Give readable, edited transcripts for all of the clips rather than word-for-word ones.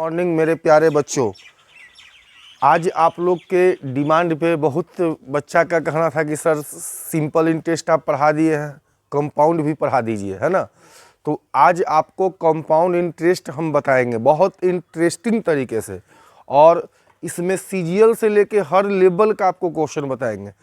Morning मेरे प्यारे बच्चों। आज आप लोग के डिमांड पे बहुत बच्चा का कहना था कि सर सिंपल इंटरेस्ट आप पढ़ा दिए हैं, कंपाउंड भी पढ़ा दीजिए, है ना। तो आज आपको कंपाउंड इंटरेस्ट हम बताएंगे बहुत इंटरेस्टिंग तरीके से, और इसमें सीजीएल से लेके हर लेवल का आपको क्वेश्चन बताएंगे।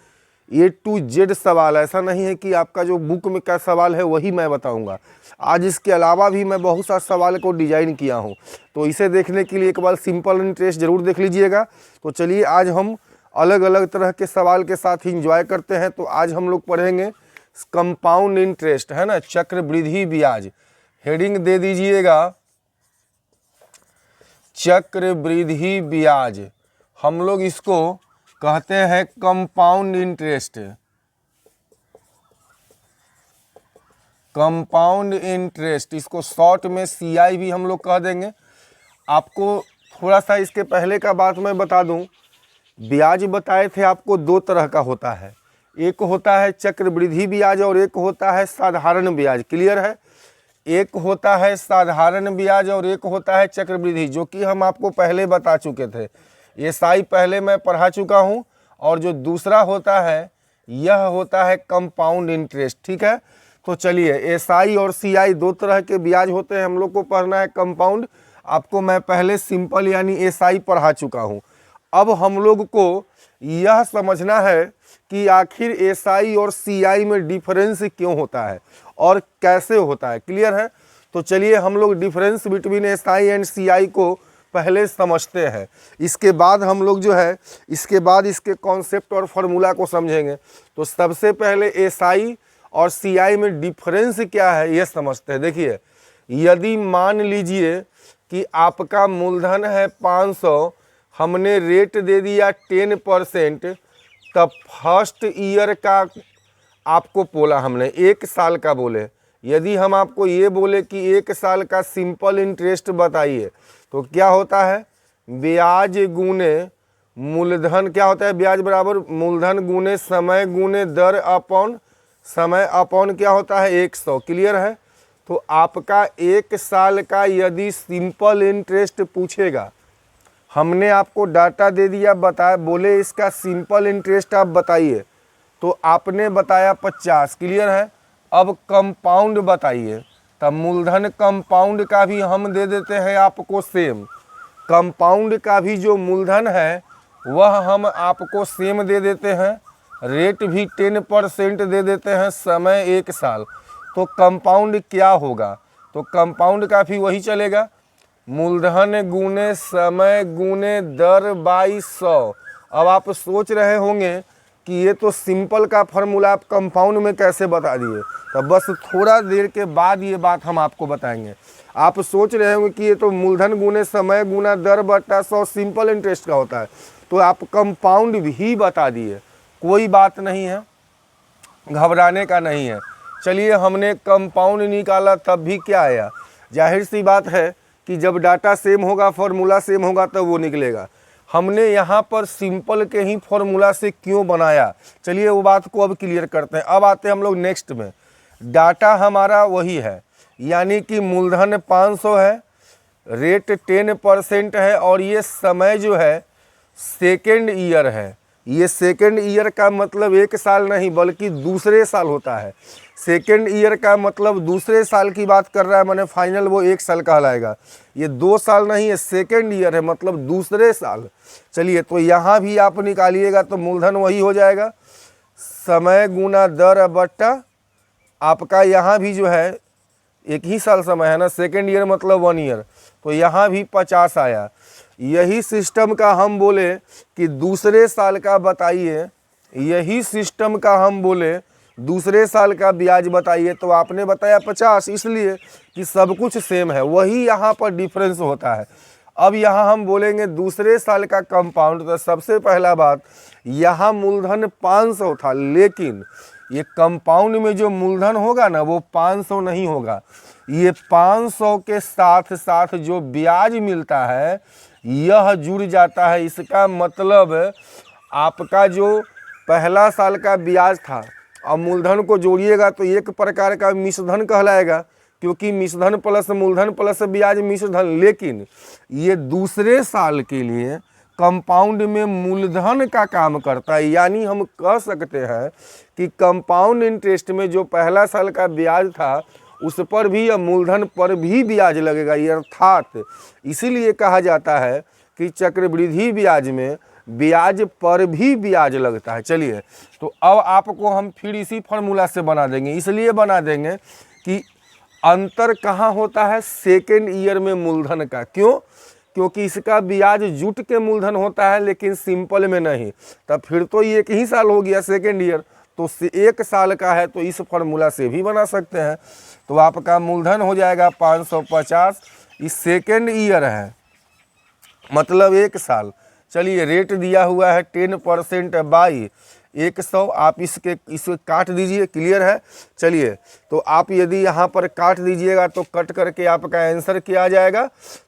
A to Z सवाल, ऐसा नहीं है कि आपका जो बुक में क्या सवाल है वही मैं बताऊंगा। आज इसके अलावा भी मैं बहुत सा सवाल को डिजाइन किया हूं, तो इसे देखने के लिए एक बार सिंपल इंटरेस्ट जरूर देख लीजिएगा। तो चलिए आज हम अलग अलग तरह के सवाल के साथ इंजॉय करते हैं। तो आज हम लोग पढ़ेंगे कंपाउंड इंटरेस्ट, है ना, चक्रवृद्धि ब्याज। हेडिंग दे दीजिएगा चक्रवृद्धि ब्याज। हम लोग इसको कहते हैं कंपाउंड इंटरेस्ट। कंपाउंड इंटरेस्ट, इसको शॉर्ट में CI भी हम लोग कह देंगे। आपको थोड़ा सा इसके पहले का बात मैं बता दूं। ब्याज बताए थे आपको दो तरह का होता है, एक होता है चक्रवृद्धि ब्याज और एक होता है साधारण ब्याज। क्लियर है? एक होता है साधारण ब्याज और एक होता है चक्रवृद्धि, जो कि हम आपको पहले बता चुके थे। SI पहले मैं पढ़ा चुका हूं, और जो दूसरा होता है यह होता है कंपाउंड इंटरेस्ट। ठीक है, तो चलिए SI और CI दो तरह के ब्याज होते हैं, हम लोग को पढ़ना है कंपाउंड। आपको मैं पहले सिंपल यानी SI पढ़ा चुका हूं। अब हम लोग को यह समझना है कि आखिर SI और CI में डिफरेंस क्यों होता है और कैसे होता है। क्लियर है? तो चलिए हम लोग difference between SI and CI को पहले समझते हैं। इसके बाद हम लोग जो है इसके बाद इसके कॉन्सेप्ट और फार्मूला को समझेंगे। तो सबसे पहले SI और CI में डिफरेंस क्या है ये समझते हैं। देखिए, यदि मान लीजिए कि आपका मूलधन है 500, हमने रेट दे दिया 10%, तब फर्स्ट ईयर का आपको बोला, हमने एक साल का बोले। यदि हम आपको ये बोले कि एक साल का सिंपल इंटरेस्ट बताइए, तो क्या होता है? ब्याज गुने मूलधन। क्या होता है? ब्याज बराबर मूलधन गुने समय गुने दर अपॉन समय अपॉन क्या होता है? 100। क्लियर है? तो आपका एक साल का यदि सिंपल इंटरेस्ट पूछेगा, हमने आपको डाटा दे दिया, बताया, बोले इसका सिंपल इंटरेस्ट आप बताइए, तो आपने बताया 50। क्लियर है? अब कंपाउंड बताइए, तब मूलधन कंपाउंड का भी हम दे देते हैं आपको सेम। कंपाउंड का भी जो मूलधन है वह हम आपको सेम दे देते हैं, रेट भी 10% दे देते हैं, समय 1 साल। तो कंपाउंड क्या होगा? तो कंपाउंड का भी वही चलेगा, मूलधन गुने समय गुने दर बाई 100। अब आप सोच रहे होंगे कि ये तो सिंपल का फार्मूला आप कंपाउंड में कैसे बता दिए, तो बस थोड़ा देर के बाद ये बात हम आपको बताएंगे। आप सोच रहे होंगे कि ये तो मूलधन गुने समय गुना दर बटा 100 सिंपल इंटरेस्ट का होता है, तो आप कंपाउंड भी बता दिए। कोई बात नहीं है, घबराने का नहीं है। चलिए, हमने कंपाउंड निकाला, तब भी क्या आया? जाहिर सी बात है कि जब डाटा सेम होगा, फार्मूला सेम होगा, तब वो निकलेगा। हमने यहाँ पर सिंपल के ही फॉर्मूला से क्यों बनाया, चलिए वो बात को अब क्लियर करते हैं। अब आते हैं हम लोग नेक्स्ट में। डाटा हमारा वही है, यानी कि मूलधन 500 है, रेट 10% है, और ये समय जो है सेकेंड ईयर है। ये सेकेंड ईयर का मतलब एक साल नहीं बल्कि दूसरे साल होता है। सेकेंड ईयर का मतलब दूसरे साल की बात कर रहा है, मैंने फाइनल वो 1 साल कहलाएगा। ये 2 साल नहीं है, सेकेंड ईयर है, मतलब दूसरे साल। चलिए, तो यहाँ भी आप निकालिएगा तो मूलधन वही हो जाएगा, समय गुना दर बट्टा आपका यहाँ भी जो है 1 ही साल समय है ना, सेकेंड ईयर मतलब 1 ईयर, तो यहाँ भी 50 आया। यही सिस्टम का हम बोले कि दूसरे साल का बताइए, यही सिस्टम का हम बोले दूसरे साल का ब्याज बताइए, तो आपने बताया 50, इसलिए कि सब कुछ सेम है, वही यहाँ पर डिफरेंस होता है। अब यहाँ हम बोलेंगे दूसरे साल का कंपाउंड, तो सबसे पहला बात, यहाँ मूलधन 500 था, लेकिन ये कंपाउंड में जो मूलधन होगा ना वो 500 नहीं होगा, ये 500 के साथ साथ जो ब्याज मिलता है यह जुड़ जाता है। इसका मतलब आपका जो पहला साल का ब्याज था और मूलधन को जोड़िएगा तो एक प्रकार का मिश्रधन कहलाएगा। क्योंकि मिश्रधन प्लस मूलधन प्लस ब्याज मिश्रधन, लेकिन ये दूसरे साल के लिए कंपाउंड में मूलधन का काम करता है। यानी हम कह सकते हैं कि कंपाउंड इंटरेस्ट में जो पहला साल का ब्याज था उस पर भी या मूलधन पर भी ब्याज लगेगा। अर्थात इसीलिए कहा जाता है कि चक्रवृद्धि ब्याज में ब्याज पर भी ब्याज लगता है। चलिए, तो अब आपको हम फिर इसी फार्मूला से बना देंगे। इसलिए बना देंगे कि अंतर कहाँ होता है, सेकेंड ईयर में मूलधन का। क्यों? क्योंकि इसका ब्याज जुट के मूलधन होता है लेकिन सिंपल में नहीं। तब फिर तो ये एक ही साल हो गया सेकेंड ईयर, तो एक साल का है तो इस फार्मूला से भी बना सकते हैं। तो आपका मूलधन हो जाएगा 550, इस सेकेंड ईयर है मतलब एक साल। चलिए, रेट दिया हुआ है 10% बाई 100, आप इसे काट दीजिए। क्लियर है? चलिए, तो आप यदि यहाँ पर काट दीजिएगा तो कट करके आपका आंसर क्या आ जाएगा।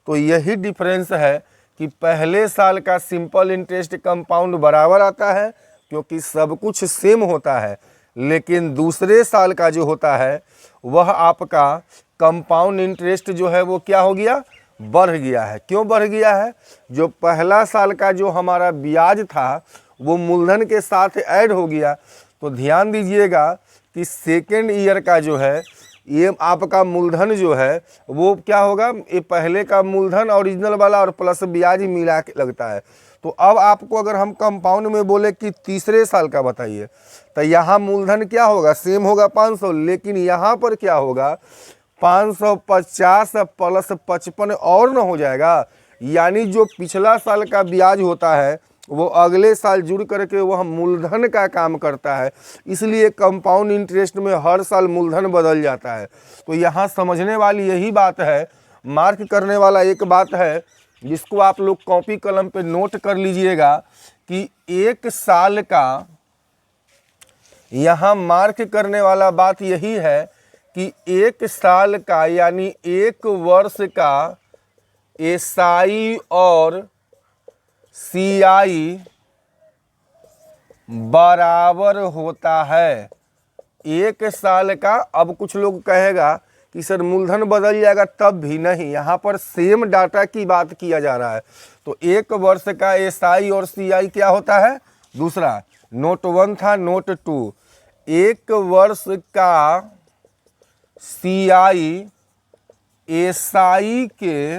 तो यही डिफरेंस है कि पहले साल का सिंपल इंटरेस्ट कंपाउंड बराबर आता है क्योंकि सब कुछ सेम होता है, लेकिन दूसरे साल का जो होता है वह आपका कंपाउंड इंटरेस्ट जो है वो क्या हो गया, बढ़ गया है। क्यों बढ़ गया है? जो पहला साल का जो हमारा ब्याज था वो मूलधन के साथ ऐड हो गया। तो ध्यान दीजिएगा कि सेकेंड ईयर का जो है ये आपका मूलधन जो है वो क्या होगा, ये पहले का मूलधन ओरिजिनल वाला और प्लस ब्याज मिला के लगता है। तो अब आपको अगर हम कंपाउंड में बोले कि तीसरे साल का बताइए, तो यहाँ मूलधन क्या होगा, सेम होगा 500, लेकिन यहाँ पर क्या होगा 550 प्लस 55 और न हो जाएगा। यानी जो पिछला साल का ब्याज होता है वो अगले साल जुड़ करके वह मूलधन का काम करता है। इसलिए कंपाउंड इंटरेस्ट में हर साल मूलधन बदल जाता है। तो यहाँ समझने वाली यही बात है, मार्क करने वाला एक बात है जिसको आप लोग कॉपी कलम पे नोट कर लीजिएगा कि एक साल का यहाँ मार्क करने वाला बात यही है कि एक साल का यानी एक वर्ष का एसआई और सीआई बराबर होता है एक साल का। अब कुछ लोग कहेगा कि सर मूलधन बदल जाएगा, तब भी नहीं, यहाँ पर सेम डाटा की बात किया जा रहा है। तो एक वर्ष का एसआई और सीआई क्या होता है, दूसरा नोट 1 था, नोट 2, एक वर्ष का सीआई एसआई के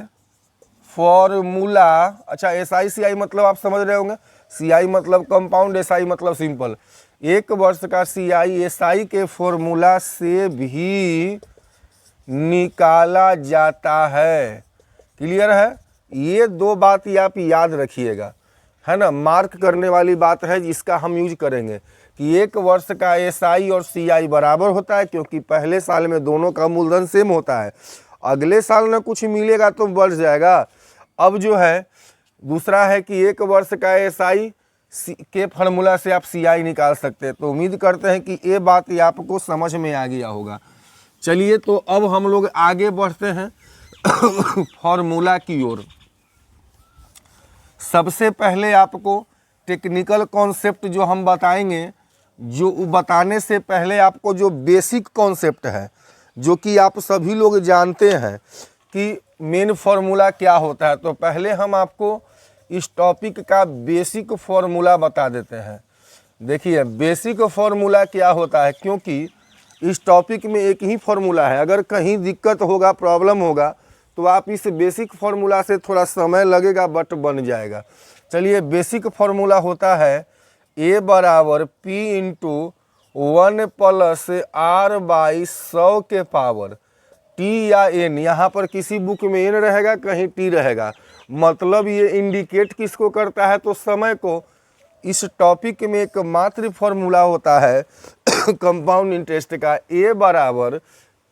फॉर्मूला, अच्छा एसआई सीआई मतलब आप समझ रहे होंगे, सीआई मतलब कंपाउंड, एसआई मतलब सिंपल। एक वर्ष का सीआई एसआई के फॉर्मूला से भी निकाला जाता है। क्लियर है? ये दो बात ही आप याद रखिएगा, है ना, मार्क करने वाली बात है जिसका हम यूज करेंगे कि एक वर्ष का एसआई और सीआई बराबर होता है क्योंकि पहले साल में दोनों का मूलधन सेम होता है, अगले साल में कुछ मिलेगा तो बढ़ जाएगा। अब जो है दूसरा है कि एक वर्ष का एसआई के फार्मूला से आप सीआई निकाल सकते हैं। तो उम्मीद करते हैं कि ये बात ही आपको समझ में आ गया होगा। चलिए, तो अब हम लोग आगे बढ़ते हैं फार्मूला की ओर। सबसे पहले आपको टेक्निकल कॉन्सेप्ट जो हम बताएंगे, जो बताने से पहले आपको जो बेसिक कॉन्सेप्ट है जो कि आप सभी लोग जानते हैं कि मेन फार्मूला क्या होता है, तो पहले हम आपको इस टॉपिक का बेसिक फार्मूला बता देते हैं। देखिए बेसिक फार्मूला क्या होता है, क्योंकि इस टॉपिक में एक ही फार्मूला है, अगर कहीं दिक्कत होगा, प्रॉब्लम होगा तो आप इस बेसिक फार्मूला से थोड़ा समय लगेगा बट बन जाएगा। चलिए, बेसिक फार्मूला होता है ए बराबर P into 1 plus R by 100 के पावर टी या एन। यहाँ पर किसी बुक में एन रहेगा, कहीं टी रहेगा, मतलब ये इंडिकेट किसको करता है, तो समय को। इस टॉपिक में एक मात्र फार्मूला होता है कंपाउंड इंटरेस्ट का, ए बराबर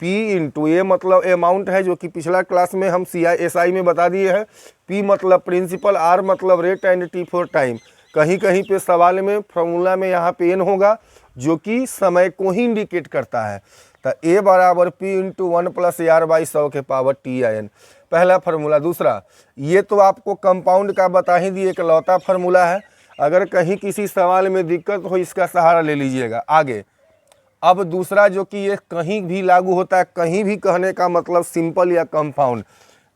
पी इंटू, ए मतलब अमाउंट है जो कि पिछला क्लास में हम सीआई एसआई में बता दिए हैं, पी मतलब प्रिंसिपल, आर मतलब rate and T for time. कहीं कहीं पे सवाल में फार्मूला में यहाँ पे एन होगा जो कि समय को ही इंडिकेट करता है। तो ए बराबर P into 1 plus R by 100 के पावर टी या एन, पहला फार्मूला। दूसरा, ये तो आपको कंपाउंड का बता ही दिए, एक लौता फार्मूला है, अगर कहीं किसी सवाल में दिक्कत हो इसका सहारा ले लीजिएगा। आगे अब दूसरा जो कि ये कहीं भी लागू होता है, कहीं भी कहने का मतलब सिंपल या कंपाउंड,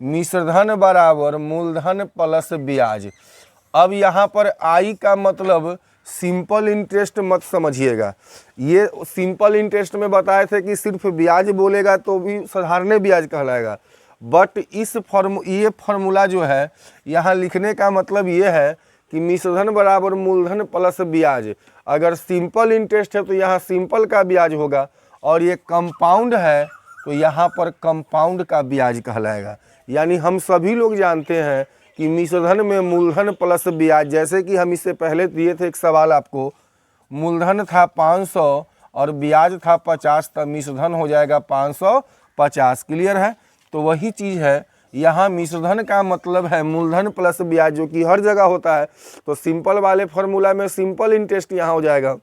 मिश्रधन बराबर मूलधन प्लस ब्याज। अब यहाँ पर आई का मतलब सिंपल इंटरेस्ट मत समझिएगा, ये सिंपल इंटरेस्ट में बताए थे कि सिर्फ ब्याज बोलेगा तो भी साधारण ब्याज कहलाएगा, बट ये फार्मूला जो है यहाँ लिखने का मतलब ये है कि मिश्रधन बराबर मूलधन प्लस ब्याज। अगर सिंपल इंटरेस्ट है तो यहाँ सिंपल का ब्याज होगा, और ये कंपाउंड है तो यहाँ पर कंपाउंड का ब्याज कहलाएगा। यानी हम सभी लोग जानते हैं कि मिश्रधन में मूलधन प्लस ब्याज, जैसे कि हम इससे पहले दिए थे एक सवाल आपको, मूलधन था 500 और ब्याज था 50, तब मिश्रधन हो जाएगा 550। क्लियर है? तो वही चीज़ है यहाँ, मिश्रधन का मतलब है मूलधन प्लस ब्याज, जो कि हर जगह होता है। तो सिंपल वाले फार्मूला में सिंपल इंटरेस्ट यहाँ हो जाएगा,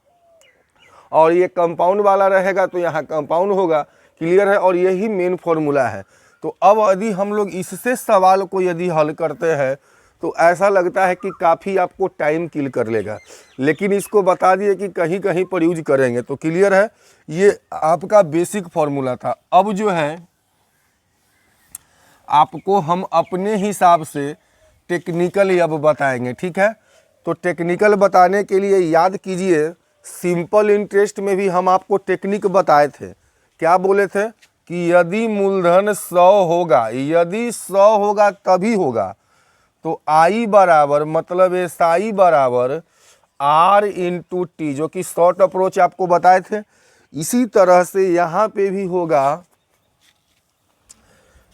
और ये कंपाउंड वाला रहेगा तो यहाँ कंपाउंड होगा। क्लियर है? और यही मेन फार्मूला है। तो अब यदि हम लोग इससे सवाल को यदि हल करते हैं तो ऐसा लगता है कि काफ़ी आपको टाइम किल कर लेगा, लेकिन इसको बता दिए कि कहीं कहीं पर यूज करेंगे। तो क्लियर है? ये आपका बेसिक फार्मूला था। अब जो है आपको हम अपने हिसाब से टेक्निकल अब बताएंगे। ठीक है? तो टेक्निकल बताने के लिए याद कीजिए, सिंपल इंटरेस्ट में भी हम आपको टेक्निक बताए थे। क्या बोले थे? कि यदि मूलधन 100 होगा, यदि 100 होगा तभी होगा, तो आई बराबर मतलब SI बराबर R इंटू टी, जो कि शॉर्ट अप्रोच आपको बताए थे। इसी तरह से यहाँ पे भी होगा,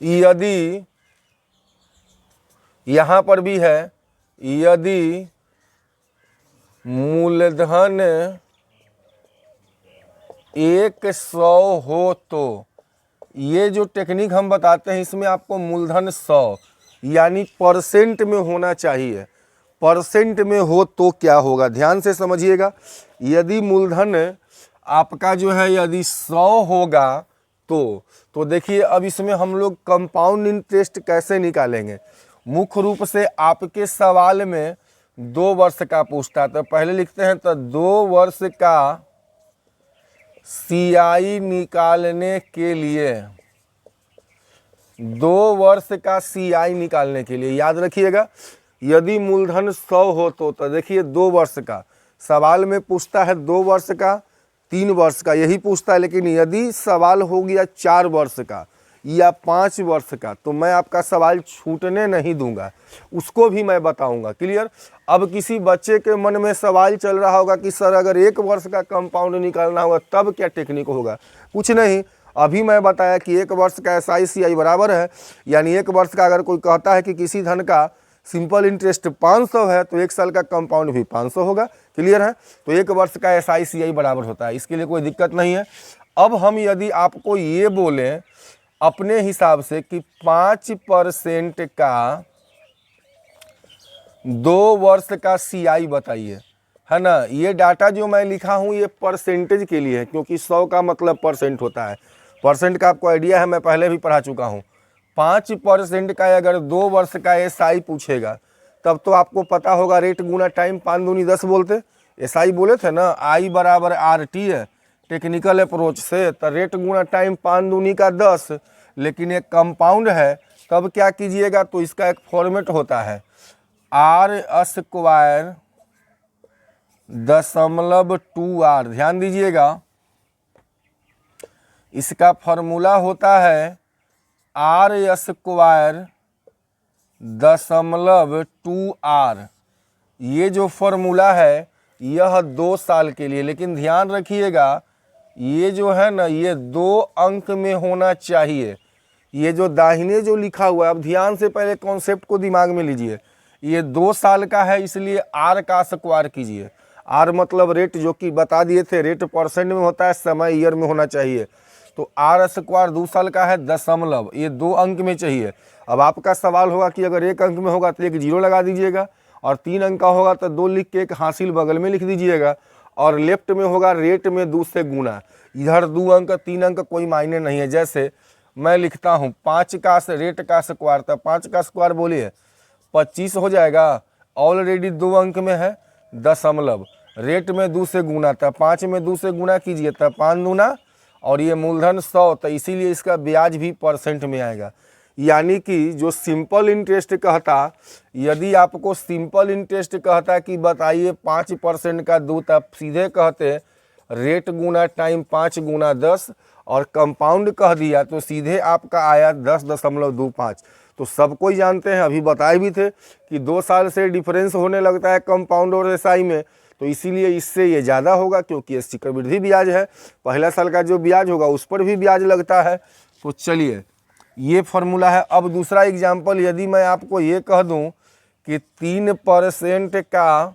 यदि यहाँ पर भी है, यदि मूलधन 100 हो तो, ये जो टेक्निक हम बताते हैं इसमें आपको मूलधन 100 यानी परसेंट में होना चाहिए। परसेंट में हो तो क्या होगा, ध्यान से समझिएगा। यदि मूलधन आपका जो है यदि 100 होगा तो देखिए, अब इसमें हम लोग कंपाउंड इंटरेस्ट कैसे निकालेंगे। मुख्य रूप से आपके सवाल में 2 वर्ष का पूछता है, तो पहले लिखते हैं तो 2 वर्ष का CI निकालने के लिए, 2 वर्ष का CI निकालने के लिए याद रखिएगा, यदि मूलधन 100 हो तो देखिए 2 वर्ष का, सवाल में पूछता है 2 वर्ष का, 3 वर्ष का, यही पूछता है। लेकिन यदि सवाल हो गया 4 वर्ष का या 5 वर्ष का, तो मैं आपका सवाल छूटने नहीं दूंगा, उसको भी मैं बताऊंगा। क्लियर? अब किसी बच्चे के मन में सवाल चल रहा होगा कि सर अगर 1 वर्ष का कंपाउंड निकालना होगा तब क्या टेक्निक होगा। कुछ नहीं, अभी मैं बताया कि 1 वर्ष का SI CI बराबर है, यानी 1 वर्ष का अगर कोई कहता है कि किसी धन का सिंपल इंटरेस्ट 500 है तो 1 साल का कंपाउंड भी 500 होगा। क्लियर है? तो 1 वर्ष का SI CI बराबर होता है, इसके लिए कोई दिक्कत नहीं है। अब हम यदि आपको ये बोलें अपने हिसाब से कि 5% का 2 वर्ष का CI बताइए, है ना। ये डाटा जो मैं लिखा हूँ ये परसेंटेज के लिए है, क्योंकि 100 का मतलब परसेंट होता है। परसेंट का आपको आइडिया है, मैं पहले भी पढ़ा चुका हूँ। 5% का अगर 2 वर्ष का SI पूछेगा तब तो आपको पता होगा रेट गुना टाइम 5 दूनी 10 बोलते, SI बोले थे ना, I बराबर RT है टेक्निकल अप्रोच से, तो रेट गुना टाइम 5 दूनी का 10। लेकिन एक कंपाउंड है, तब क्या कीजिएगा, तो इसका एक फॉर्मेट होता है R² .2R। ध्यान दीजिएगा, इसका फॉर्मूला होता है R² .2R। ये जो फॉर्मूला है यह 2 साल के लिए, लेकिन ध्यान रखिएगा ये जो है ना ये 2 अंक में होना चाहिए। ये जो दाहिने जो लिखा हुआ है, अब ध्यान से पहले कॉन्सेप्ट को दिमाग में लीजिए, ये 2 साल का है इसलिए R का स्क्वायर कीजिए। R मतलब रेट, जो कि बता दिए थे रेट परसेंट में होता है, समय ईयर में होना चाहिए। तो R² 2 साल का है दशमलव, ये 2 अंक में चाहिए। अब आपका सवाल होगा कि अगर 1 अंक में होगा तो 1 जीरो लगा दीजिएगा, और 3 अंक का होगा तो 2 लिख के एक हासिल बगल में लिख दीजिएगा, और लेफ्ट में होगा रेट में 2 से गुना। इधर 2 अंक 3 अंक कोई मायने नहीं है। जैसे मैं लिखता हूँ 5 का रेट का स्क्वायर, तो 5 का स्क्वायर बोलिए 25 हो जाएगा, ऑलरेडी 2 अंक में है दशमलव। रेट में 2 से गुना, तब 5 में 2 से गुना कीजिए तब 5 दूना, और ये मूलधन 100, तो इसीलिए इसका ब्याज भी परसेंट में आएगा। यानी कि जो सिंपल इंटरेस्ट कहता, यदि आपको सिंपल इंटरेस्ट कहता कि बताइए 5% का दो, तब सीधे कहते रेट गुना टाइम 5 गुना 10, और कंपाउंड कह दिया तो सीधे आपका आया 10.25। तो सब कोई जानते हैं, अभी बताए भी थे कि 2 साल से डिफरेंस होने लगता है कंपाउंड और एसआई में, तो इसीलिए इससे ये ज़्यादा होगा, क्योंकि ये चक्रवृद्धि ब्याज है। पहला साल का जो ब्याज होगा उस पर भी ब्याज लगता है। तो चलिए ये फॉर्मूला है। अब दूसरा एग्जाम्पल, यदि मैं आपको ये कह दूं कि 3% का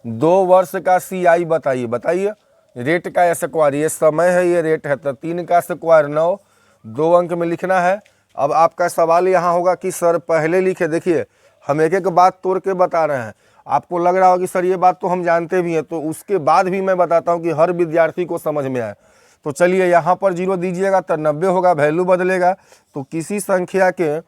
2 वर्ष का CI बताइए रेट का स्क्वायर, ये समय है ये रेट है, तो 3 का स्क्वायर 9, 2 अंक में लिखना है। अब आपका सवाल यहाँ होगा कि सर पहले लिखे, देखिए हम एक एक बात तोड़ के बता रहे हैं, आपको लग रहा होगा कि सर ये बात तो हम जानते भी हैं, तो उसके बाद भी मैं बताता हूँ कि हर विद्यार्थी को समझ में आए। तो चलिए यहाँ पर 0 दीजिएगा तो 90 होगा, वैल्यू बदलेगा, तो किसी संख्या के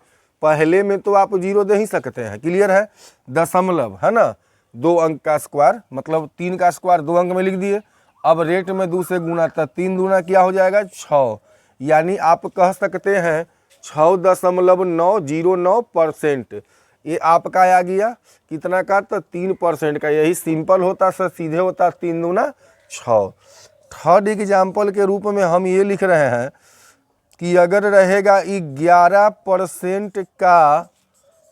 पहले में तो आप 0 दे ही सकते हैं, क्लियर है। दशमलव है ना, 2 अंक का स्क्वायर, मतलब 3 का स्क्वायर 2 अंक में लिख दिए। अब रेट में 2 से गुना, तब 3 दूना क्या हो जाएगा 6, यानी आप कह सकते हैं 6.909%। ये आपका आ गया कितना का, तो 3% का। यही सिंपल होता सर, सीधे होता 3 दूना 6। थर्ड एग्जाम्पल के रूप में हम ये लिख रहे हैं कि अगर रहेगा 11% का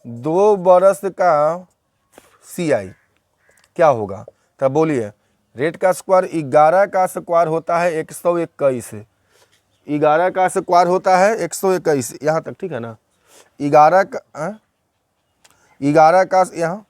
2 बरस का CI, क्या होगा, तब बोलिए। रेट का स्क्वायर 11 का स्क्वायर होता है 121, 11 का स्क्वायर होता है 121, यहाँ तक ठीक है ना। 11 का यहाँ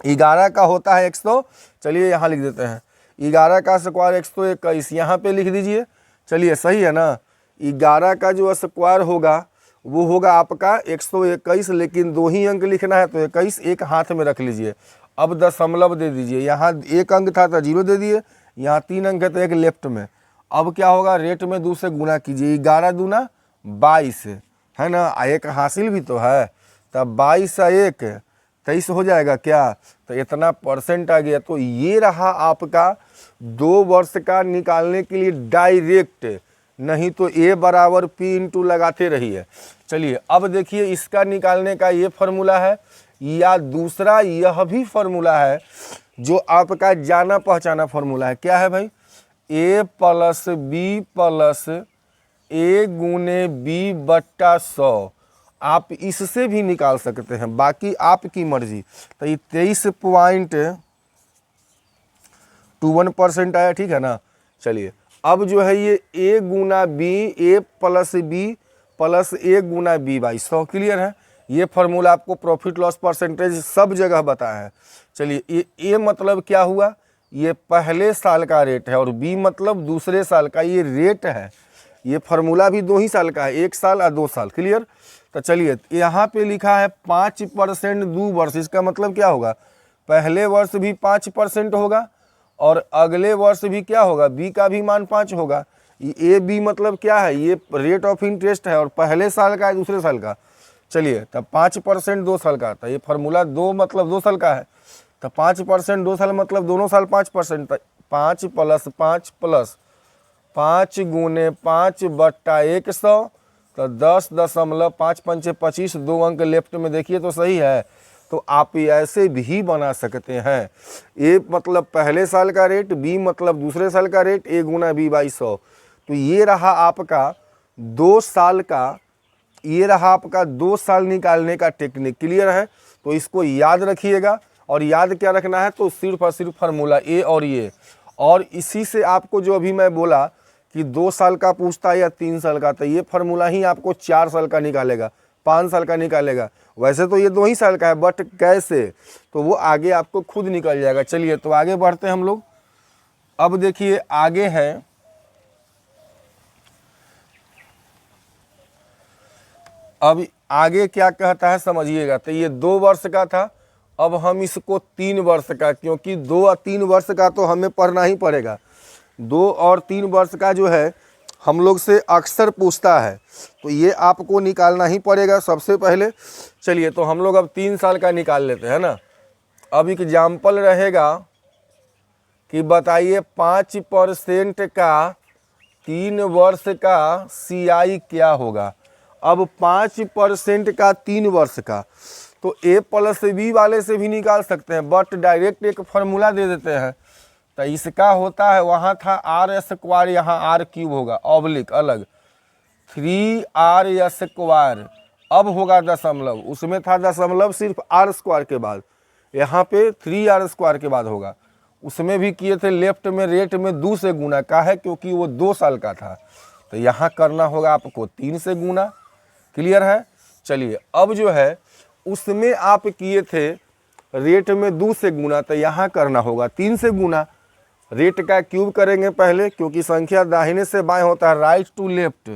11 का होता है 100, चलिए यहाँ लिख देते हैं 11 का स्क्वायर 121, यहाँ पे लिख दीजिए। चलिए सही है ना, 11 का जो स्क्वायर होगा वो होगा आपका 121, लेकिन 2 ही अंक लिखना है, तो 21 एक हाथ में रख लीजिए। अब दशमलव दे दीजिए, यहाँ 1 अंक था तो 0 दे दिए, यहाँ 3 अंक है तो 1 लेफ्ट में। अब क्या होगा, रेट में 2 से गुना कीजिए, 11 दूना 22 है ना, 1 हासिल भी तो है, तब 22 से 1 23 हो जाएगा क्या, तो इतना परसेंट आ गया। तो ये रहा आपका 2 वर्ष का निकालने के लिए डायरेक्ट, नहीं तो A बराबर P इंटू लगाते रहिए। चलिए अब देखिए इसका निकालने का ये फार्मूला है, या दूसरा यह भी फार्मूला है जो आपका जाना पहचाना फार्मूला है। क्या है भाई, A plus B plus A गुने B बट्टा 100। आप इससे भी निकाल सकते हैं, बाकी आपकी मर्जी। तो ये 23.21% आया, ठीक है ना। चलिए अब जो है ये A Guna B, A plus B plus A Guna B by 100, clear है। ये फार्मूला आपको प्रॉफिट लॉस परसेंटेज सब जगह बताया है। चलिए ये A मतलब क्या हुआ, ये पहले साल का रेट है, और B मतलब दूसरे साल का ये रेट है। ये फार्मूला भी 2 ही साल का है, 1 साल और 2 साल, क्लियर। तो चलिए यहाँ पे लिखा है 5% 2 वर्ष, इसका मतलब क्या होगा, पहले वर्ष भी 5% होगा और अगले वर्ष भी क्या होगा, B का भी मान 5 होगा। ये B मतलब क्या है, ये रेट ऑफ इंटरेस्ट है, और पहले साल का है दूसरे साल का। चलिए तब 5% 2 साल का, तो ये फार्मूला 2 मतलब 2 साल का है, तो 5% 2 साल मतलब दोनों साल 5%। 5 प्लस 5 प्लस 5 गुने 5 बट्टा 100, तो 10.5 पंचे 25, 2 अंक लेफ्ट में देखिए तो सही है। तो आप ऐसे भी बना सकते हैं, A मतलब पहले साल का रेट, B मतलब दूसरे साल का rate, A Guna B by 100। तो ये रहा आपका 2 साल का, ये रहा आपका 2 साल निकालने का टेक्निक, क्लियर है। तो इसको याद रखिएगा, और याद क्या रखना है, तो सिर्फ और सिर्फ फार्मूला A और ये, और इसी से आपको जो अभी मैं बोला कि 2 साल का पूछता है या 3 साल का, तो ये फार्मूला ही आपको 4 साल का निकालेगा, 5 साल का निकालेगा। वैसे तो ये 2 ही साल का है, बट कैसे, तो वो आगे आपको खुद निकल जाएगा। चलिए तो आगे बढ़ते हैं हम लोग। अब देखिए आगे है, अब आगे क्या कहता है समझिएगा। तो ये 2 वर्ष का था, अब हम इसको 3 वर्ष का, क्योंकि 2 और 3 वर्ष का तो हमें पढ़ना ही पड़ेगा। 2 और 3 वर्ष का जो है हम लोग से अक्सर पूछता है, तो ये आपको निकालना ही पड़ेगा सबसे पहले। चलिए तो हम लोग अब 3 साल का निकाल लेते हैं ना। अब एग्जाम्पल रहेगा कि बताइए 5% का 3 वर्ष का CI क्या होगा। अब 5% का 3 वर्ष का तो A+B वाले से भी निकाल सकते हैं, बट डायरेक्ट एक फार्मूला दे देते हैं। तो इसका होता है, वहाँ था R², यहाँ R³ होगा, ऑब्लिक अलग 3R²। अब होगा दशमलव, उसमें था दशमलव सिर्फ R² के बाद, यहाँ पे 3R² के बाद होगा। उसमें भी किए थे लेफ्ट में रेट में 2 से गुना का है, क्योंकि वो 2 साल का था। तो यहाँ करना होगा आपको 3 से गुना। क्लियर है। चलिए अब जो है उसमें आप किए थे रेट में 2 से गुना, तो यहाँ करना होगा 3 से गुना। रेट का क्यूब करेंगे पहले, क्योंकि संख्या दाहिने से बाएं होता है, राइट टू लेफ्ट।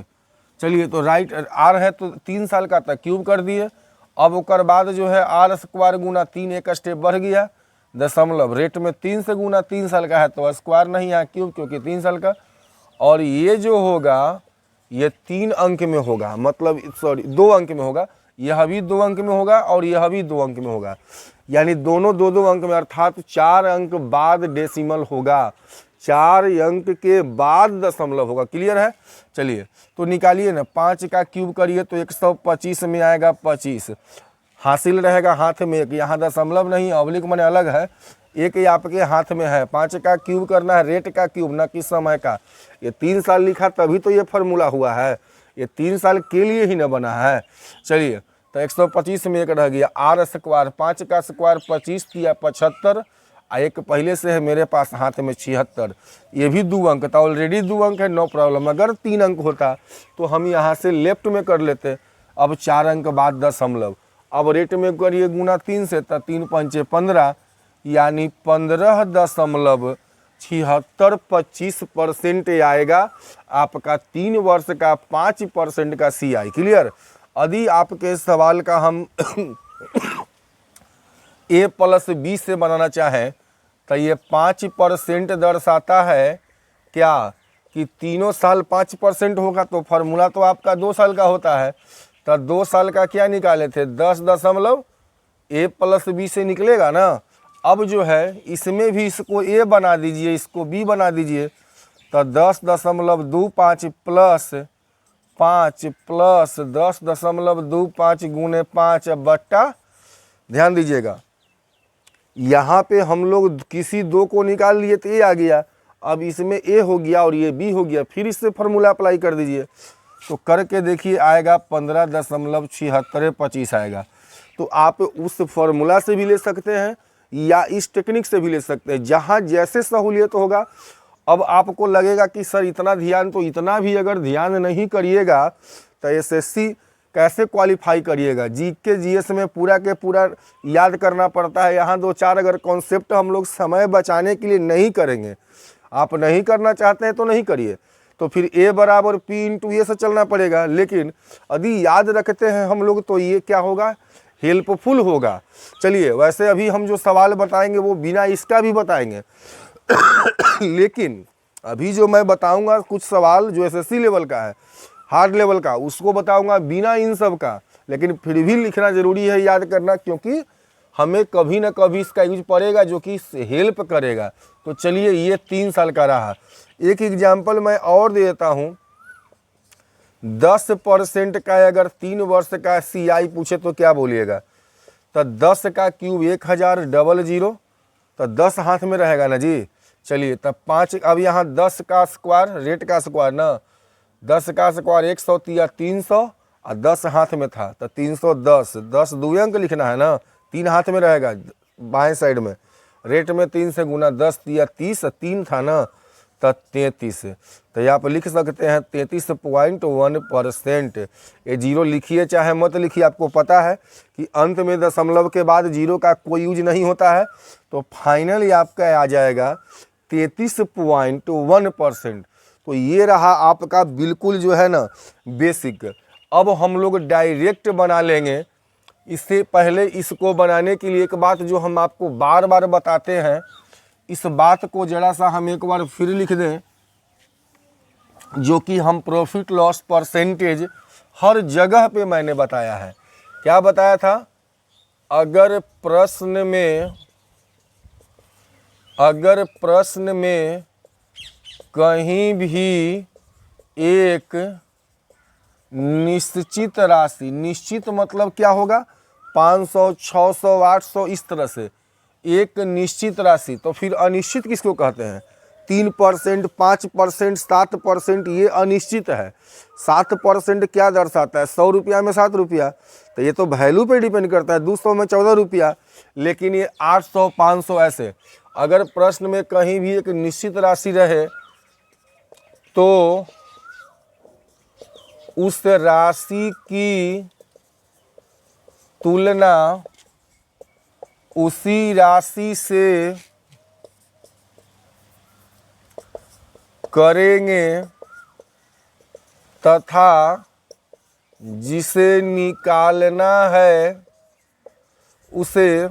चलिए तो राइट R है तो 3 साल का था, क्यूब कर दिए। अब उसके बाद जो है R² गुना 3, एक स्टेप बढ़ गया, दशमलव रेट में 3 से गुना, 3 साल का है तो स्क्वायर नहीं है क्यूब, क्योंकि 3 साल का। और ये जो होगा ये 3 अंक में होगा, मतलब सॉरी 2 अंक में होगा, यह भी 2 अंक में होगा और यह भी 2 अंक में होगा, यानी दोनों 2-2 अंक में, अर्थात 4 अंक बाद डेसिमल होगा, 4 अंक के बाद दशमलव होगा। क्लियर है। चलिए तो निकालिए ना, 5 का क्यूब करिए तो 125 में आएगा 25, हासिल रहेगा हाथ में एक, यहाँ दशमलव नहीं ऑब्लिक मैंने अलग है, एक ही आपके हाथ में है। 5 का क्यूब करना है, रेट का क्यूब, ना कि समय का। ये 3 साल लिखा तभी तो ये फार्मूला हुआ है, ये 3 साल के लिए ही न बना है। चलिए तो 125 में एक रह गया R², 5 का स्क्वायर 25 किया 75, एक पहले से है मेरे पास हाथ में 76, ये भी 2 अंक था, ऑलरेडी 2 अंक है, नो प्रॉब्लम। अगर 3 अंक होता तो हम यहाँ से लेफ्ट में कर लेते। अब 4 अंक बाद दशमलव, अब रेट में करिए गुना 3 से, तो 3 पंचे 15, यानी 15.7625% आएगा आपका 3 वर्ष का 5% का CI। क्लियर। यदि आपके सवाल का हम A+B से बनाना चाहें तो ये 5% दर्शाता है क्या कि तीनों साल 5% होगा, तो फार्मूला तो आपका 2 साल का होता है। तो 2 साल का क्या निकाले थे, 10 A+B से निकलेगा ना। अब जो है इसमें भी इसको A बना दीजिए, इसको B बना दीजिए, तो 10.25 प्लस 5 प्लस 10.25 गुने 5 बट्टा, ध्यान दीजिएगा यहाँ पे हम लोग किसी 2 को निकाल लिए तो A आ गया, अब इसमें A हो गया और ये B हो गया, फिर इससे फार्मूला अप्लाई कर दीजिए तो करके देखिए आएगा 15.7625 आएगा। तो आप उस फार्मूला से भी ले सकते हैं या इस टेक्निक से भी ले सकते हैं, जहाँ जैसे सहूलियत होगा। अब आपको लगेगा कि सर इतना ध्यान, तो इतना भी अगर ध्यान नहीं करिएगा तो SSC कैसे क्वालिफाई करिएगा। GK GS में पूरा के पूरा याद करना पड़ता है। यहाँ 2-4 अगर कॉन्सेप्ट हम लोग समय बचाने के लिए नहीं करेंगे, आप नहीं करना चाहते हैं तो नहीं करिए, तो फिर A बराबर P इंटू ये से चलना पड़ेगा। लेकिन यदि याद रखते हैं हम लोग तो ये क्या होगा, हेल्पफुल होगा। चलिए वैसे अभी हम जो सवाल बताएंगे वो बिना इसका भी बताएंगे लेकिन अभी जो मैं बताऊंगा कुछ सवाल जो SSC लेवल का है, हार्ड लेवल का, उसको बताऊंगा बिना इन सब का। लेकिन फिर भी लिखना ज़रूरी है, याद करना, क्योंकि हमें कभी ना कभी इसका यूज पड़ेगा जो कि हेल्प करेगा। तो चलिए ये 3 साल का रहा। एक एग्जाम्पल मैं और दे देता हूँ। 10% का अगर 3 वर्ष का CI पूछे तो क्या बोलिएगा, तो 10 का क्यूब 1000 00, तो 10 हाथ में रहेगा ना जी। चलिए तब 5, अब यहाँ 10 का स्क्वायर, रेट का स्क्वायर ना, 10 का स्क्वायर 100 या 300 और 10 हाथ में था तो 310, 10 2 अंक लिखना है ना, 3 हाथ में रहेगा बाएं साइड में, रेट में 3 से गुना 10 या 30, 3 था ना तो 33। तो यहाँ पर लिख सकते हैं 33.1%। ये 0 लिखिए चाहे मत लिखिए, आपको पता है कि अंत में दशमलव के बाद 0 का कोई यूज नहीं होता है। तो फाइनली आपका आ जाएगा 33.1%। तो ये रहा आपका बिल्कुल जो है ना बेसिक। अब हम लोग डायरेक्ट बना लेंगे। इससे पहले इसको बनाने के लिए एक बात जो हम आपको बार बार बताते हैं, इस बात को जरा सा हम एक बार फिर लिख दें, जो कि हम प्रॉफिट लॉस परसेंटेज हर जगह पे मैंने बताया है। क्या बताया था, अगर प्रश्न में अगर प्रश्न में कहीं भी एक निश्चित राशि, निश्चित मतलब क्या होगा, 500, 600, 800 इस तरह से एक निश्चित राशि, तो फिर अनिश्चित किसको कहते हैं? 3%, 5%, 7%, ये अनिश्चित है। 7% क्या दर्शाता है? 100 रुपया में 7 रुपया, तो ये तो वैल्यू पे डिपेंड करता है। 200 में 14 रुपया, लेकिन ये 800, 500 ऐसे। अगर प्रश्न में कहीं भी एक निश्चित राशि रहे तो उस राशि की तुलना उसी राशि से करेंगे तथा जिसे निकालना है उसे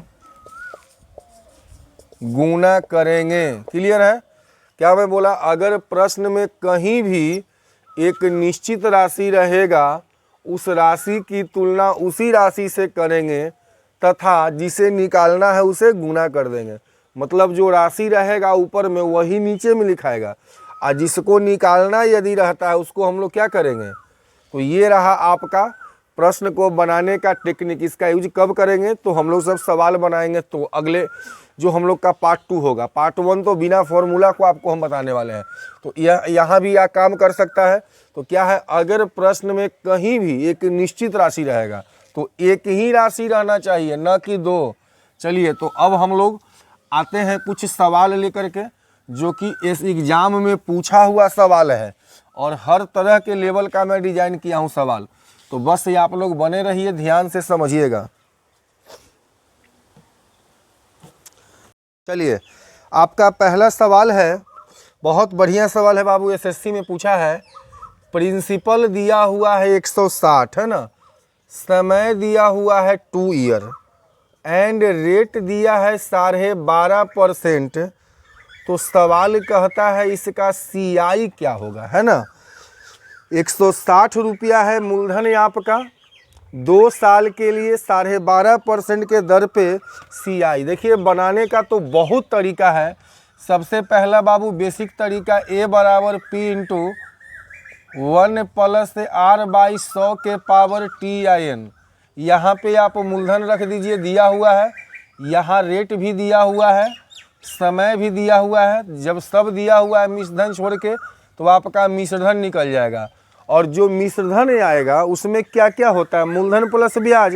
गुणा करेंगे। क्लियर है? क्या मैं बोला? अगर प्रश्न में कहीं भी एक निश्चित राशि रहेगा, उस राशि की तुलना उसी राशि से करेंगे तथा जिसे निकालना है उसे गुणा कर देंगे। मतलब जो राशि रहेगा ऊपर में वही नीचे में लिखाएगा, और जिसको निकालना यदि रहता है उसको हम लोग क्या करेंगे? तो ये रहा आपका प्रश्न को बनाने का टेक्निक। इसका यूज कब करेंगे? तो हम लोग सब सवाल बनाएंगे तो अगले जो हम लोग का पार्ट 2 होगा। पार्ट 1 तो बिना फॉर्मूला को आपको हम बताने वाले हैं, तो यहाँ भी यह काम कर सकता है। तो क्या है, अगर प्रश्न में कहीं भी एक निश्चित राशि रहेगा तो एक ही राशि रहना चाहिए, न कि 2। चलिए, तो अब हम लोग आते हैं कुछ सवाल लेकर के, जो कि इस एग्जाम में पूछा हुआ सवाल है, और हर तरह के लेवल का मैं डिजाइन किया हूँ सवाल। तो बस ये आप लोग बने रहिए, ध्यान से समझिएगा। चलिए, आपका पहला सवाल है, बहुत बढ़िया सवाल है बाबू, एसएससी में पूछा है। प्रिंसिपल दिया हुआ है 160, है ना, समय दिया हुआ है 2 ईयर, एंड रेट दिया है 12.5%। तो सवाल कहता है इसका CI क्या होगा, है ना। 160 रुपया है मूलधन आपका, 2 साल के लिए 12.5% के दर पे CI। देखिए, बनाने का तो बहुत तरीका है। सबसे पहला बाबू बेसिक तरीका, A बराबर P इंटू 1 प्लस R/100 के पावर TIN। यहाँ पे आप मूलधन रख दीजिए, दिया हुआ है, यहाँ रेट भी दिया हुआ है, समय भी दिया हुआ है। जब सब दिया हुआ है मिश्रधन छोड़ के, तो आपका मिश्रधन निकल जाएगा। और जो मिश्रधन आएगा उसमें क्या क्या होता है, मूलधन प्लस ब्याज।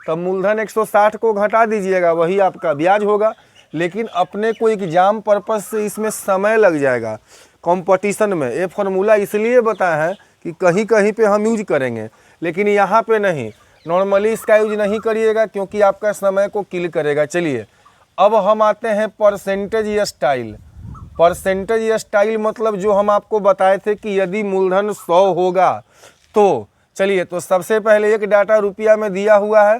तो मूलधन 160 को घटा दीजिएगा, वही आपका ब्याज होगा। लेकिन अपने को एग्जाम पर्पस से इसमें समय लग जाएगा कंपटीशन में। ये फार्मूला इसलिए बताया है कि कहीं कहीं पे हम यूज करेंगे, लेकिन यहाँ पे नहीं। नॉर्मली इसका यूज नहीं करिएगा क्योंकि आपका समय को किल करेगा। चलिए, अब हम आते हैं परसेंटेज स्टाइल। परसेंटेज स्टाइल मतलब जो हम आपको बताए थे कि यदि मूलधन 100 होगा तो, चलिए, तो सबसे पहले एक डाटा रुपया में दिया हुआ है।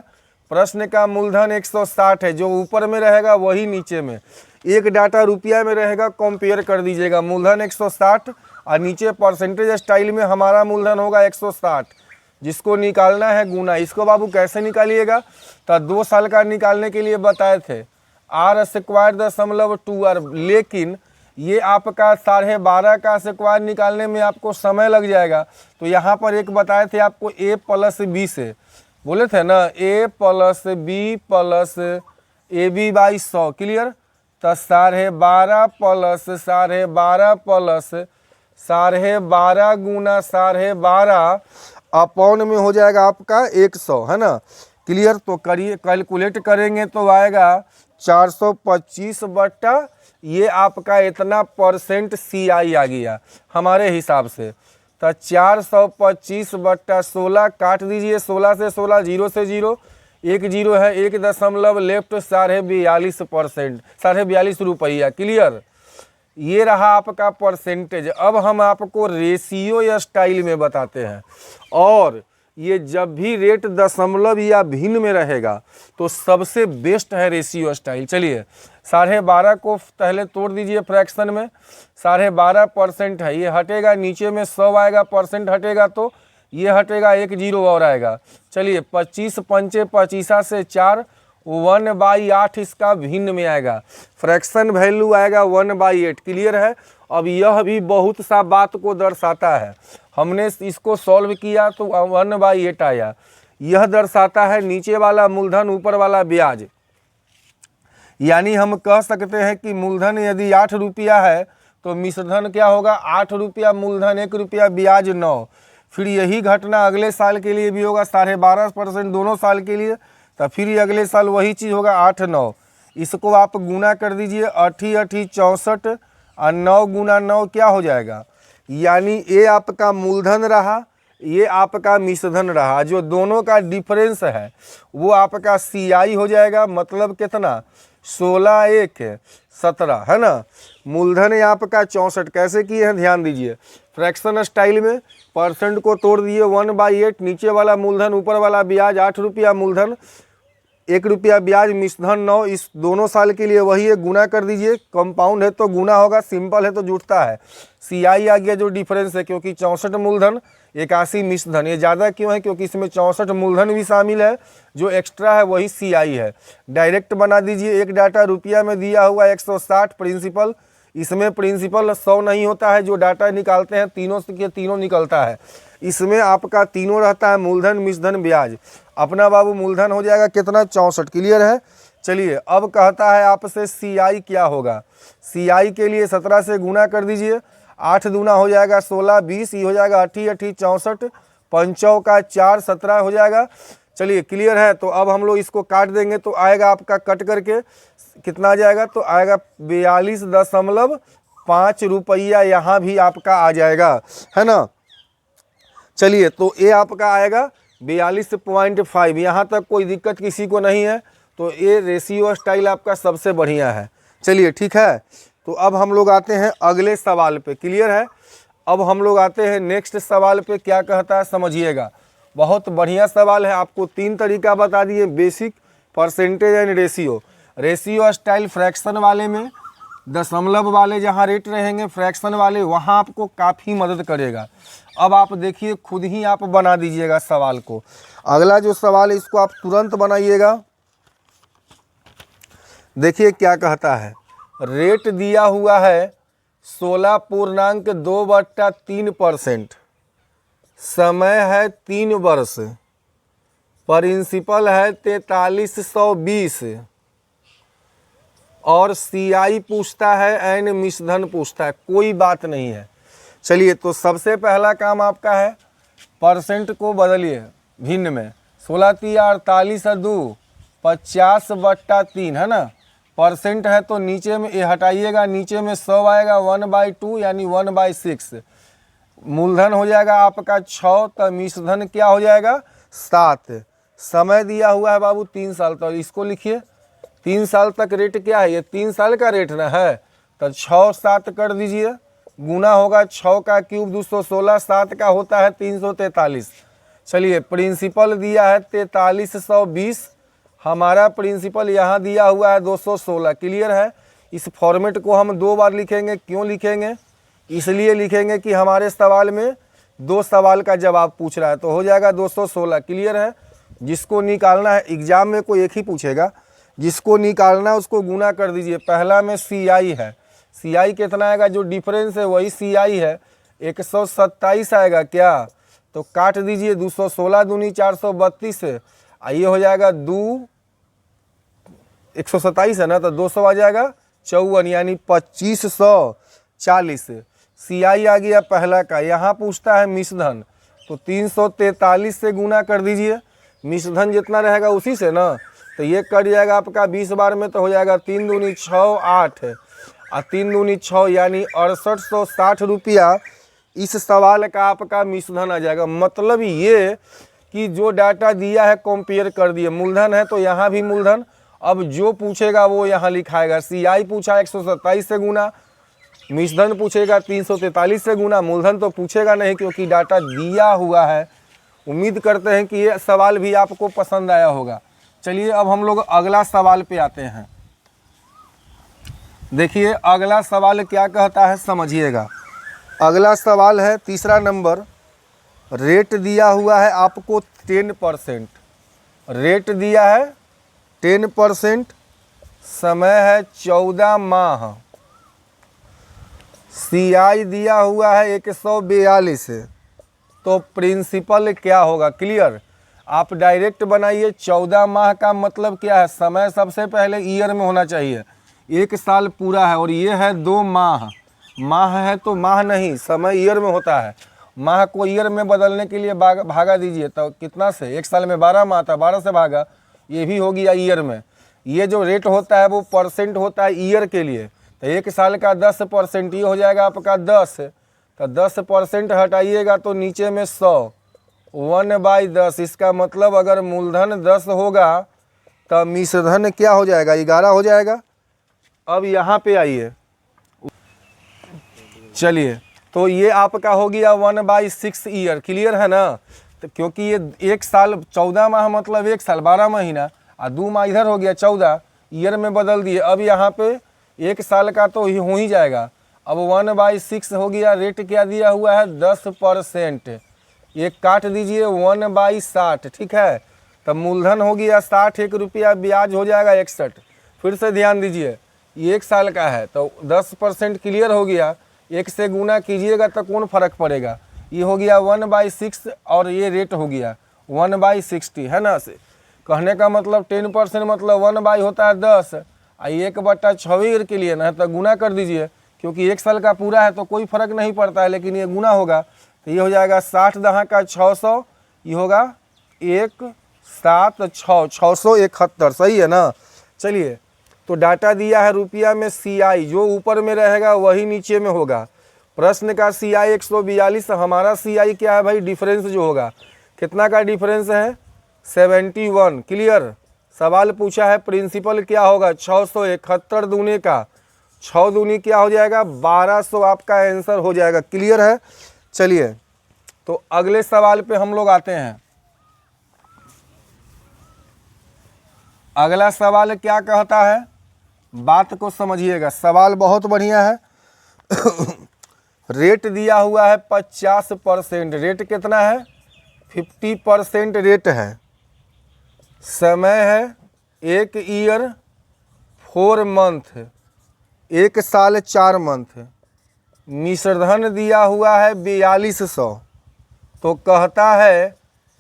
प्रश्न का मूलधन 160 है, जो ऊपर में रहेगा वही नीचे में। एक डाटा रुपया में रहेगा, कंपेयर कर दीजिएगा, मूलधन 160 और नीचे परसेंटेज स्टाइल में हमारा मूलधन होगा 160, जिसको निकालना है गुना। इसको बाबू कैसे निकालिएगा? तो 2 साल का निकालने के लिए बताए थे, R².2R, लेकिन ये आपका 12.5 का स्क्वायर निकालने में आपको समय लग जाएगा। तो यहाँ पर एक बताए थे आपको A प्लस B से, बोले थे ना, A plus B plus AB/100। Clear? तो 12.5 प्लस 12.5 प्लस 12.5 गुना 12.5 अपॉन में हो जाएगा आपका 100, है ना। क्लियर? तो करिए, कैलकुलेट करेंगे तो आएगा 425 बट्टा ये आपका इतना परसेंट CI आ गया हमारे हिसाब से। तो 425 बट्टा 16 काट दीजिए, 16 से 16, 0 से 0, 1 0 है, 1 दशमलव लेफ्ट 42.5%, 42.5 रुपया। क्लियर? ये रहा आपका परसेंटेज। अब हम आपको रेशियो स्टाइल में बताते हैं, और ये जब भी रेट दशमलव या भिन्न में रहेगा तो सबसे बेस्ट है रेशियो स्टाइल। चलिए, 12.5 को पहले तोड़ दीजिए फ्रैक्शन में, 12.5% है, ये हटेगा, नीचे में 100 आएगा, परसेंट हटेगा तो ये हटेगा, 1 0 और आएगा। चलिए, 25 पंचे 25 से 4, 1/8 इसका भिन्न में आएगा, फ्रैक्शन वैल्यू आएगा 1/8। क्लियर है। अब यह भी बहुत सा बात को दर्शाता है। हमने इसको सॉल्व किया तो 1/8 आया। यह दर्शाता है नीचे वाला मूलधन ऊपर वाला ब्याज, यानी हम कह सकते हैं कि मूलधन यदि 8 रुपया है तो मिश्रधन क्या होगा, 8 रुपया मूलधन 1 रुपया ब्याज 9। फिर यही घटना अगले साल के लिए भी होगा, 12.5% दोनों साल के लिए, तो फिर अगले साल वही चीज़ होगा 8 9। इसको आप गुना कर दीजिए, 8 8 64 और 9 गुना 9 क्या हो जाएगा, यानी ये आपका मूलधन रहा, ये आपका मिश्रधन रहा। जो दोनों का डिफरेंस है वो आपका CI हो जाएगा। मतलब कितना, 16 1 17 है ना। मूलधन है आपका 64। कैसे किए हैं ध्यान दीजिए, फ्रैक्शन स्टाइल में परसेंट को तोड़ दिए 1/8, नीचे वाला मूलधन ऊपर वाला ब्याज 8 रुपया मूलधन 1 रुपया ब्याज मिश्रधन 9। इस दोनों साल के लिए वही है, गुना कर दीजिए। कंपाउंड है तो गुना होगा, सिंपल है तो जुड़ता है। CI आ गया जो डिफरेंस है, क्योंकि 64 मूलधन 81 मिश्रधन। ये ज़्यादा क्यों है, क्योंकि इसमें 64 मूलधन भी शामिल है, जो एक्स्ट्रा है वही CI है। डायरेक्ट बना दीजिए। एक डाटा रुपया में दिया हुआ 160 प्रिंसिपल, इसमें प्रिंसिपल 100 नहीं होता है। जो डाटा निकालते हैं तीनों के तीनों निकलता है। इसमें आपका तीनों रहता है, मूलधन मिश्रधन ब्याज। अपना बाबू मूलधन हो जाएगा कितना, 64। क्लियर है। चलिए अब कहता है आपसे CI क्या होगा। CI के लिए 17 से गुना कर दीजिए, 8 दूना हो जाएगा 16 20, ये हो जाएगा 8 8 64, 5 का 4 17 हो जाएगा। चलिए क्लियर है। तो अब हम लोग इसको काट देंगे तो आएगा आपका कट करके कितना आ जाएगा, तो आएगा 42.5 रुपया, यहाँ भी आपका आ जाएगा, है ना। चलिए तो ये आपका आएगा 42.5। यहाँ तक कोई दिक्कत किसी को नहीं है, तो ये रेशियो स्टाइल आपका सबसे बढ़िया है। चलिए ठीक है। तो अब हम लोग आते हैं अगले सवाल पे। क्लियर है। अब हम लोग आते हैं नेक्स्ट सवाल पे। क्या कहता है समझिएगा, बहुत बढ़िया सवाल है। आपको 3 तरीका बता दिए, basic, percentage and ratio. Ratio style fraction वाले में, दशमलव वाले जहाँ रेट रहेंगे, फ्रैक्शन वाले वहाँ आपको काफ़ी मदद करेगा। अब आप देखिए, खुद ही आप बना दीजिएगा सवाल को। अगला जो सवाल है इसको आप तुरंत बनाइएगा। देखिए क्या कहता है, रेट दिया हुआ है 16.2/3%, समय है 3 वर्ष, प्रिंसिपल है 4320 और CI पूछता है एंड मिश्रधन पूछता है। कोई बात नहीं है। चलिए तो सबसे पहला काम आपका है, परसेंट को बदलिए भिन्न में। 16 3 48 2 50/3 है ना। परसेंट है तो नीचे में ये हटाइएगा, नीचे में 100 आएगा, 1/2 यानी 1/6। मूलधन हो जाएगा आपका 6, तो मिश्रधन क्या हो जाएगा 7। समय दिया हुआ है बाबू 3 साल, तो इसको लिखिए 3 साल तक रेट क्या है, ये 3 साल का रेट ना है, तो 6 7 कर दीजिए। गुना होगा 6 का क्यूब 216, 7 का होता है 343। चलिए प्रिंसिपल दिया है 4320, हमारा प्रिंसिपल यहाँ दिया हुआ है 216। क्लियर है। इस फॉर्मेट को हम 2 बार लिखेंगे। क्यों लिखेंगे, इसलिए लिखेंगे कि हमारे सवाल में 2 सवाल का जवाब पूछ रहा है, तो हो जाएगा 216। क्लियर है। जिसको निकालना है, एग्जाम में कोई एक ही पूछेगा, जिसको निकालना है उसको गुना कर दीजिए। पहला में CI है, CI कितना आएगा, जो डिफरेंस है वही CI है, 127 आएगा क्या, तो काट दीजिए। 216 दूनी 432 है, ये हो जाएगा 127 है ना, तो 200 आ जाएगा 54, यानी 2540। CI आ गया पहला का। यहाँ पूछता है मिश्रधन, तो 343 से गुना कर दीजिए। मिश्रधन जितना रहेगा उसी से ना, तो ये कट जाएगा आपका 20 बार में, तो हो जाएगा 3 दूनी 6 8 और 3 दूनी 6 यानी 6860 रुपया इस सवाल का आपका मिश्रधन आ जाएगा। मतलब ये कि जो डाटा दिया है कंपेयर कर दिए। मूलधन है तो यहाँ भी मूलधन, अब जो पूछेगा वो यहाँ लिखाएगा। CI पूछा 127 से गुना, मिश्रधन पूछेगा 343 से गुना, मूलधन तो पूछेगा नहीं क्योंकि डाटा दिया हुआ है। उम्मीद करते हैं कि ये सवाल भी आपको पसंद आया होगा। चलिए अब हम लोग अगला सवाल पे आते हैं। देखिए अगला सवाल क्या कहता है समझिएगा। अगला सवाल है 3 नंबर। रेट दिया हुआ है आपको 10%, रेट दिया है 10%, समय है 14 माह, CI दिया हुआ है 142, तो प्रिंसिपल क्या होगा? क्लियर। आप डायरेक्ट बनाइए। 14 माह का मतलब क्या है? समय सबसे पहले ईयर में होना चाहिए, 1 साल पूरा है, और ये है 2 माह, माह है तो माह नहीं, समय ईयर में होता है। माह को ईयर में बदलने के लिए भागा दीजिए, तो कितना से? 1 साल में 12 माह था, 12 से भागा, ये भी हो गया ईयर में। ये जो रेट होता है वो परसेंट होता है ईयर के लिए, तो 1 साल का 10%, ये हो जाएगा आपका 10, तो 10% हटाइएगा तो नीचे में 100, 1/10। इसका मतलब अगर मूलधन 10 होगा तो मिश्रधन क्या हो जाएगा? 11 हो जाएगा। अब यहाँ पे आइए, चलिए, तो ये आपका हो गया 1/6 ईयर। क्लियर है ना? तो क्योंकि ये 1 साल 14 माह मतलब 1 साल 12 महीना, और 2 माह इधर हो गया 14, ईयर में बदल दिए। अब यहाँ पे 1 साल का तो हो ही जाएगा। अब 1/6 हो गया। रेट क्या दिया हुआ है? 10%। ये काट दीजिए 1/60, ठीक है। तब मूलधन हो गया 60, 1 रुपया, ब्याज हो जाएगा 61। फिर से ध्यान दीजिए, ये 1 साल का है तो 10% क्लियर हो गया। 1 से गुना कीजिएगा तो कौन फर्क पड़ेगा? ये हो गया 1/6, और ये रेट हो गया 1/60, है ना? से कहने का मतलब 10% मतलब 1 होता है 10, और 1/6 ईयर के लिए ना, तो गुना कर दीजिए, क्योंकि 1 साल का पूरा है तो कोई फर्क नहीं पड़ता है, लेकिन ये गुना होगा, तो ये हो जाएगा 60 दहा का 600, ये होगा 1 7 6 671। सही है ना? चलिए, तो डाटा दिया है रुपया में CI, जो ऊपर में रहेगा वही नीचे में होगा। प्रश्न का CI 142, हमारा CI क्या है भाई? डिफरेंस जो होगा, कितना का डिफरेंस है? 71। क्लियर। सवाल पूछा है प्रिंसिपल क्या होगा? 671 दूनी का 6 दूनी क्या हो जाएगा? 1200 आपका आंसर हो जाएगा। क्लियर है? चलिए, तो अगले सवाल पे हम लोग आते हैं। अगला सवाल क्या कहता है? बात को समझिएगा, सवाल बहुत बढ़िया है। रेट दिया हुआ है 50%। रेट कितना है? 50% रेट है। समय है 1 ईयर 4 मंथ, 1 साल 4 मंथ। मिश्रधन दिया हुआ है 4200। तो कहता है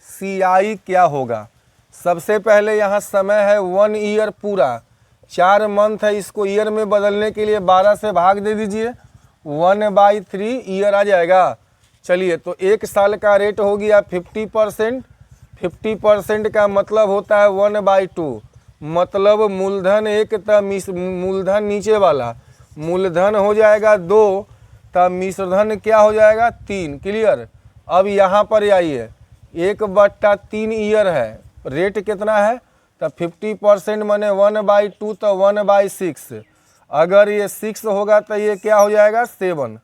CI क्या होगा? सबसे पहले यहाँ समय है 1 ईयर पूरा, 4 मंथ है, इसको ईयर में बदलने के लिए 12 से भाग दे दीजिए, 1/3 ईयर आ जाएगा। चलिए, तो 1 साल का रेट हो गया 50%। 50% का मतलब होता है 1/2, मतलब मूलधन 1 तब मूलधन नीचे वाला मूलधन हो जाएगा 2, तब मिश्रधन क्या हो जाएगा? 3। क्लियर। अब यहाँ पर आइए, 1/3 ईयर है, रेट कितना है? तब 50% माने 1/2, तो 1/6। अगर ये 6 होगा तो ये क्या हो जाएगा? 7।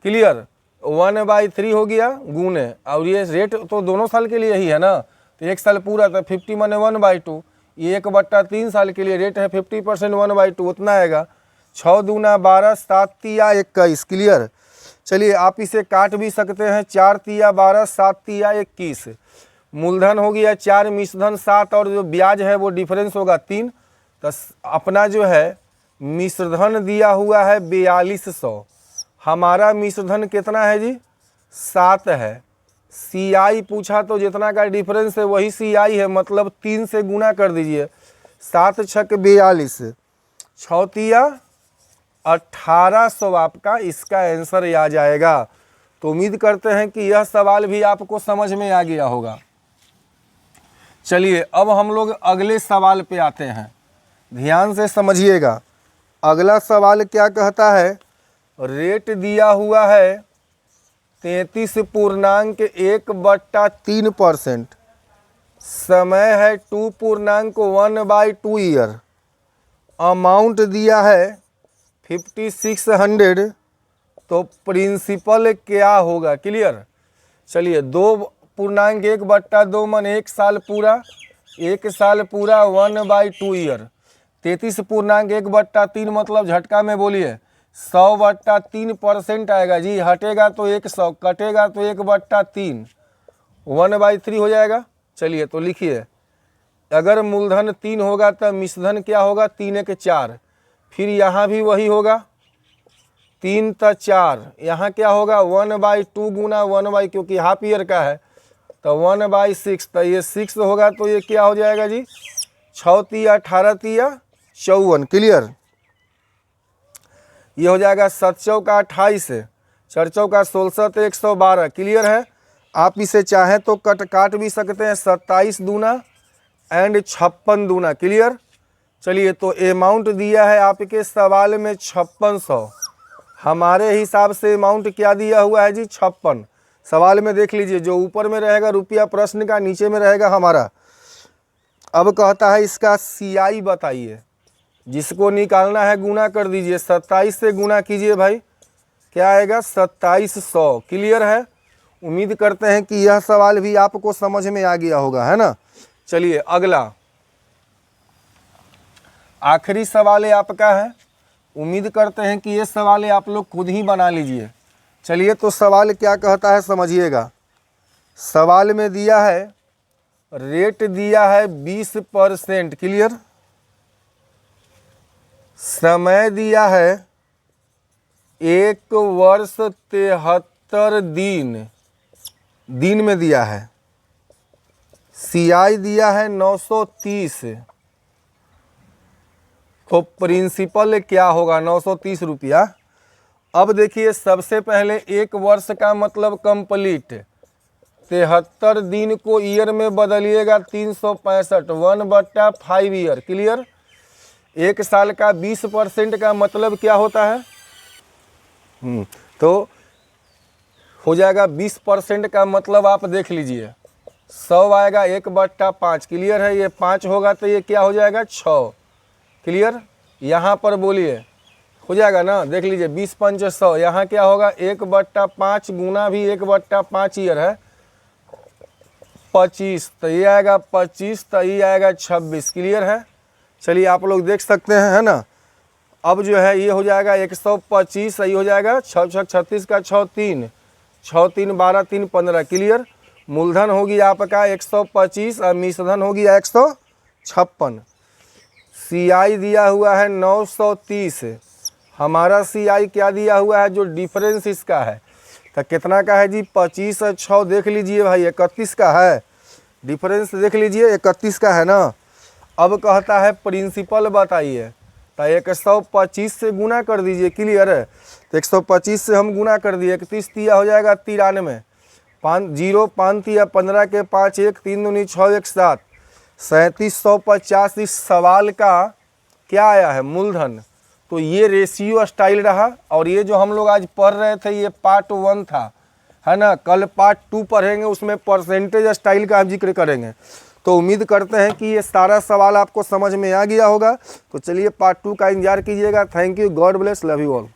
क्लियर। 1/3 हो गया गुने, और ये रेट तो दोनों साल के लिए ही है ना, तो 1 साल पूरा, तो 50 माने 1/2, ये 1/3 साल के लिए रेट है 50%, 1/2 उतना आएगा। 6 दूना 12, 7 तिया 21। क्लियर। चलिए, आप इसे काट भी सकते हैं, 4 तिया 12, 7 तिया 21। मूलधन हो गया 4, मिश्रधन 7, और जो ब्याज है वो डिफरेंस होगा 3। तो अपना जो है मिश्रधन दिया हुआ है 4200, हमारा मिश्रधन कितना है जी? 7 है। CI पूछा तो जितना का डिफरेंस है वही CI है, मतलब 3 से गुना कर दीजिए, 7 छक 42, 6 तिया 1800 आपका इसका आंसर आ जाएगा। तो उम्मीद करते हैं कि यह सवाल भी आपको समझ में आ गया होगा। चलिए, अब हम लोग अगले सवाल पे आते हैं, ध्यान से समझिएगा। अगला सवाल क्या कहता है? रेट दिया हुआ है 33.1/3%। समय है 2.1/2 ईयर। अमाउंट दिया है 5600। तो प्रिंसिपल क्या होगा? क्लियर। चलिए, 2.1/2 मन 1 साल पूरा, 1 साल पूरा 1/2 ईयर। 33.1/3 मतलब झटका में बोलिए 100/3% आएगा जी। हटेगा तो 100, कटेगा तो 1/3, 1/3 हो जाएगा। चलिए, तो लिखिए अगर मूलधन 3 होगा तो मिश्रधन क्या होगा, 3 एक 4। फिर यहाँ भी वही होगा, 3 त 4। यहाँ क्या होगा 1/2 गुना 1 क्योंकि हाफ ईयर का है तो 1/6। तो ये 6 होगा तो ये क्या हो जाएगा जी, 6 तिया 18 तिया 54। क्लियर। ये हो जाएगा 7 चौका 28, 4 चौका 16 तो 112। क्लियर है। आप इसे चाहें तो काट भी सकते हैं, 27 दूना एंड 56 दूना। क्लियर। चलिए तो अमाउंट दिया है आपके सवाल में 5600। हमारे हिसाब से अमाउंट क्या दिया हुआ है जी, 56। सवाल में देख लीजिए, जो ऊपर में रहेगा रुपया प्रश्न का, नीचे में रहेगा हमारा। अब कहता है इसका CI बताइए। जिसको निकालना है गुना कर दीजिए, 27 से गुना कीजिए भाई, क्या आएगा 2700। क्लियर है। उम्मीद करते हैं कि यह सवाल भी आपको समझ में आ गया होगा, है ना। चलिए अगला आखिरी सवाल आपका है। उम्मीद करते हैं कि ये सवाल आप लोग खुद ही बना लीजिए। चलिए तो सवाल क्या कहता है समझिएगा। सवाल में दिया है, रेट दिया है 20%। क्लियर। समय दिया है 1 वर्ष 73 दिन, दिन में दिया है। CI दिया है 930। तो प्रिंसिपल क्या होगा, 930 रुपया। अब देखिए सबसे पहले 1 वर्ष का मतलब कंप्लीट, 73 दिन को ईयर में बदलिएगा 365, 1/5 ईयर। क्लियर। 1 साल का 20% का मतलब क्या होता है, तो हो जाएगा 20% का मतलब आप देख लीजिए 100 आएगा 1/5। क्लियर है। ये 5 होगा तो ये क्या हो जाएगा 6। क्लियर। यहाँ पर बोलिए हो जाएगा ना, देख लीजिए 20 पंच 100। यहाँ क्या होगा 1/5 गुना भी 1/5 ईयर है 25। तो ये आएगा 25, तो ये आएगा 26। क्लियर है। चलिए आप लोग देख सकते हैं, है ना। अब जो है ये हो जाएगा 125, ये हो जाएगा 6 6 36 का 6 3 6 3 12 3 15। क्लियर। मूलधन होगी आपका 125 और मिश्रधन होगी 156। CI दिया हुआ है 930। हमारा CI क्या दिया हुआ है, जो डिफरेंस इसका है तो कितना का है जी, 25 और 6 देख लीजिए भाई 31 का है। डिफरेंस देख लीजिए 31 का है ना। अब कहता है प्रिंसिपल बताइए, तो 125 से गुना कर दीजिए। क्लियर है। तो 125 से हम गुना कर दिए, 31 तिया हो जाएगा 93, 5 0 5 तिया 15 के 5 1 3 दूनी 6 1 7, 3750। इस सवाल का क्या आया है, मूलधन। तो ये रेशियो स्टाइल रहा, और ये जो हम लोग आज पढ़ रहे थे ये पार्ट 1 था, है ना। कल पार्ट 2 पढ़ेंगे, उसमें परसेंटेज स्टाइल का हम जिक्र करेंगे। तो उम्मीद करते हैं कि ये सारा सवाल आपको समझ में आ गया होगा। तो चलिए पार्ट 2 का इंतजार कीजिएगा। Thank you, God bless, love you all.